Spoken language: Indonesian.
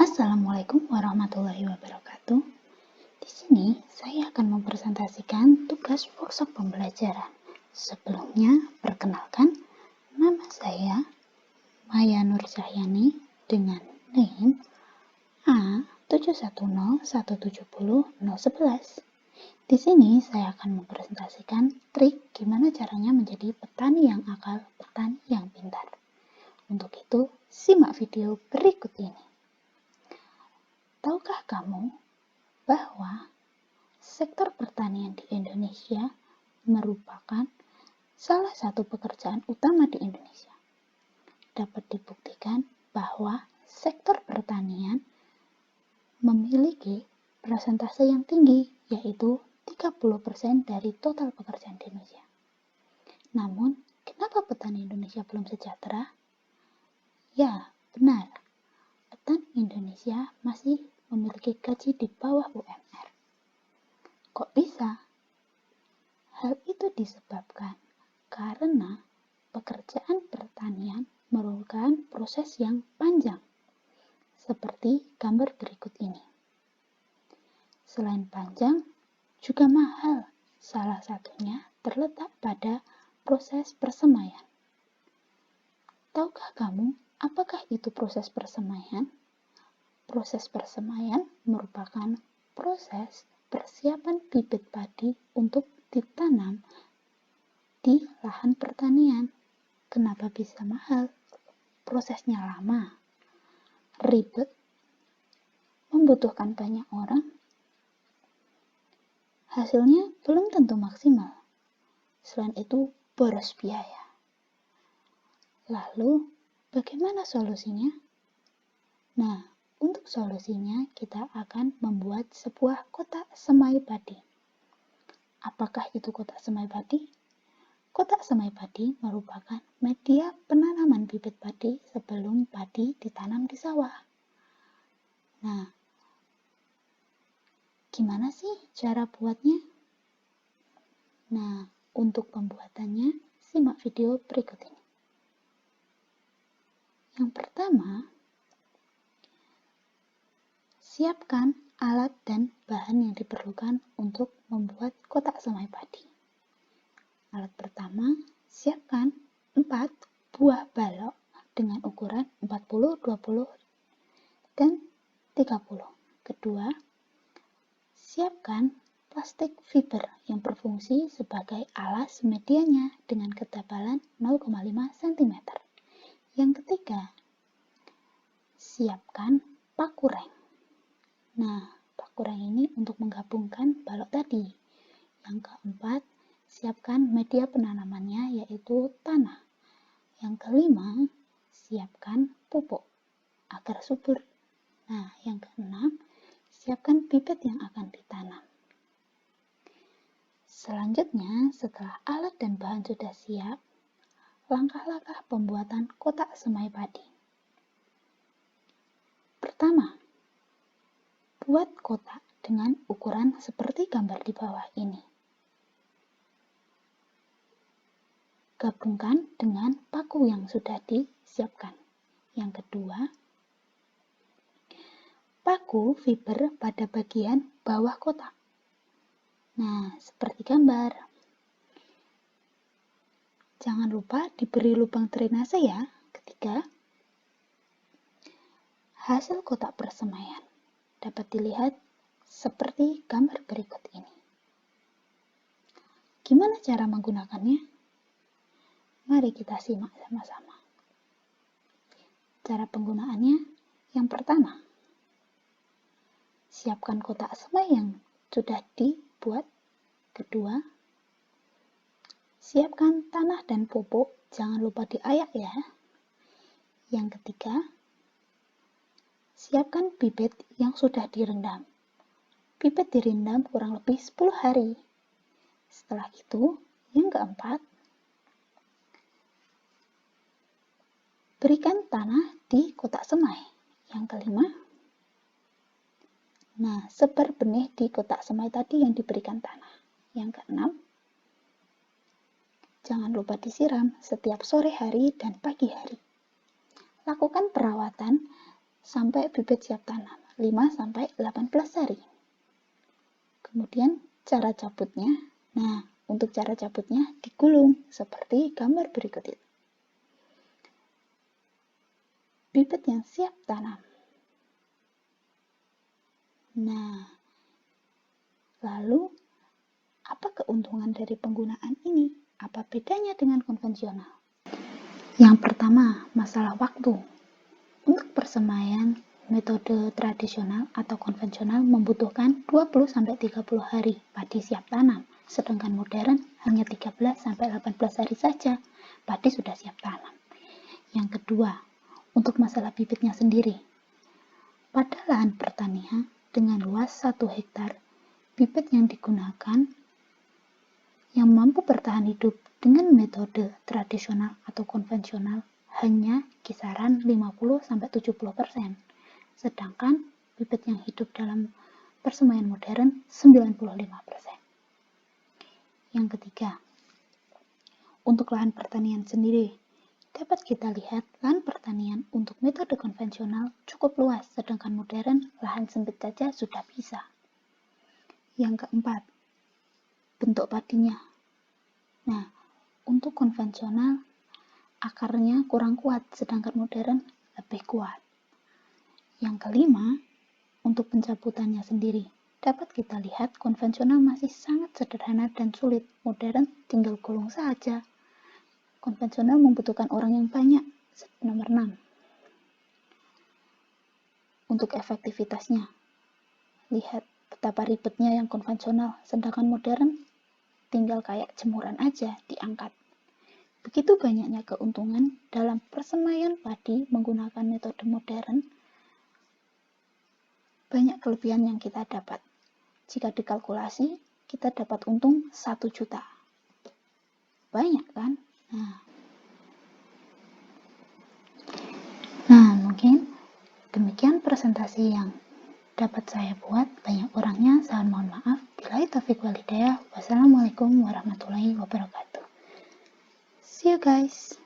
Assalamualaikum warahmatullahi wabarakatuh. Di sini saya akan mempresentasikan tugas workshop pembelajaran. Sebelumnya, perkenalkan, nama saya Maya Nur Cahyani dengan NIM A7101700111. Di sini saya akan mempresentasikan trik gimana caranya menjadi petani yang akal, petani yang pintar. Untuk itu, simak video berikut ini. Tahukah kamu bahwa sektor pertanian di Indonesia merupakan salah satu pekerjaan utama di Indonesia? Dapat dibuktikan bahwa sektor pertanian memiliki persentase yang tinggi, yaitu 30% dari total pekerjaan di Indonesia. Namun, kenapa petani Indonesia belum sejahtera? Ya, benar. Petani Indonesia masih memiliki gaji di bawah UMR. Kok bisa? Hal itu disebabkan karena pekerjaan pertanian merupakan proses yang panjang, seperti gambar berikut ini. Selain panjang, juga mahal. Salah satunya terletak pada proses persemaian. Tahukah kamu apakah itu proses persemaian? Proses persemaian merupakan proses persiapan bibit padi untuk ditanam di lahan pertanian. Kenapa bisa mahal? Prosesnya lama, ribet, membutuhkan banyak orang, hasilnya belum tentu maksimal. Selain itu, boros biaya. Lalu, bagaimana solusinya? Nah, untuk solusinya kita akan membuat sebuah kotak semai padi. Apakah itu kotak semai padi? Kotak semai padi merupakan media penanaman bibit padi sebelum padi ditanam di sawah. Nah, gimana sih cara buatnya? Nah, untuk pembuatannya, simak video berikut ini. Yang pertama, siapkan alat dan bahan yang diperlukan untuk membuat kotak semai padi. Alat pertama, siapkan 4 buah balok dengan ukuran 40, 20, dan 30. Kedua, siapkan plastik fiber yang berfungsi sebagai alas medianya dengan ketebalan 0,5 cm. Yang ketiga, siapkan paku reng. Nah, paku reng ini untuk menggabungkan balok tadi. Yang keempat, siapkan media penanamannya yaitu tanah. Yang kelima, siapkan pupuk agar subur. Nah, yang keenam, siapkan bibit yang akan ditanam. Selanjutnya, setelah alat dan bahan sudah siap, langkah-langkah pembuatan kotak semai padi. Pertama, buat kotak dengan ukuran seperti gambar di bawah ini. Gabungkan dengan paku yang sudah disiapkan. Yang kedua, paku fiber pada bagian bawah kotak. Nah, seperti gambar. Jangan lupa diberi lubang drainase ya. Ketiga, hasil kotak persemaian dapat dilihat seperti gambar berikut ini. Gimana cara menggunakannya? Mari kita simak sama-sama. Cara penggunaannya, yang pertama, siapkan kotak semai yang sudah dibuat. Kedua, siapkan tanah dan pupuk, jangan lupa diayak ya. Yang ketiga, siapkan bibit yang sudah direndam. Bibit direndam kurang lebih 10 hari. Setelah itu, yang keempat, berikan tanah di kotak semai. Yang kelima, sebar benih di kotak semai tadi yang diberikan tanah. Yang keenam, jangan lupa disiram setiap sore hari dan pagi hari. Lakukan perawatan sampai bibit siap tanam, 5-18 hari. Kemudian cara cabutnya, nah untuk cara cabutnya digulung seperti gambar berikut itu. Bibit yang siap tanam. Nah, lalu apa keuntungan dari penggunaan ini? Apa bedanya dengan konvensional? Yang pertama, masalah waktu. Untuk persemaian, metode tradisional atau konvensional membutuhkan 20-30 hari padi siap tanam, sedangkan modern hanya 13-18 hari saja padi sudah siap tanam. Yang kedua, untuk masalah bibitnya sendiri. Pada lahan pertanian dengan luas 1 hektar, bibit yang digunakan yang mampu bertahan hidup dengan metode tradisional atau konvensional hanya kisaran 50-70%, sedangkan bibit yang hidup dalam persemaian modern 95%. Yang ketiga, untuk lahan pertanian sendiri, dapat kita lihat lahan pertanian untuk metode konvensional cukup luas, sedangkan modern lahan sempit saja sudah bisa. Yang keempat, bentuk padinya. Nah, untuk konvensional akarnya kurang kuat, sedangkan modern lebih kuat. Yang kelima, untuk pencabutannya sendiri, dapat kita lihat konvensional masih sangat sederhana dan sulit, modern tinggal gulung saja. Konvensional membutuhkan orang yang banyak. Nomor 6. Untuk efektivitasnya, lihat betapa ribetnya yang konvensional, sedangkan modern tinggal kayak jemuran aja diangkat. Begitu banyaknya keuntungan dalam persemaian padi menggunakan metode modern, banyak kelebihan yang kita dapat. Jika dikalkulasi, kita dapat untung 1 juta. Banyak kan? Nah, mungkin demikian presentasi yang dapat saya buat. Banyak orangnya, saya mohon maaf. Billahi taufiq wal hidayah. Wassalamualaikum warahmatullahi wabarakatuh. See you guys.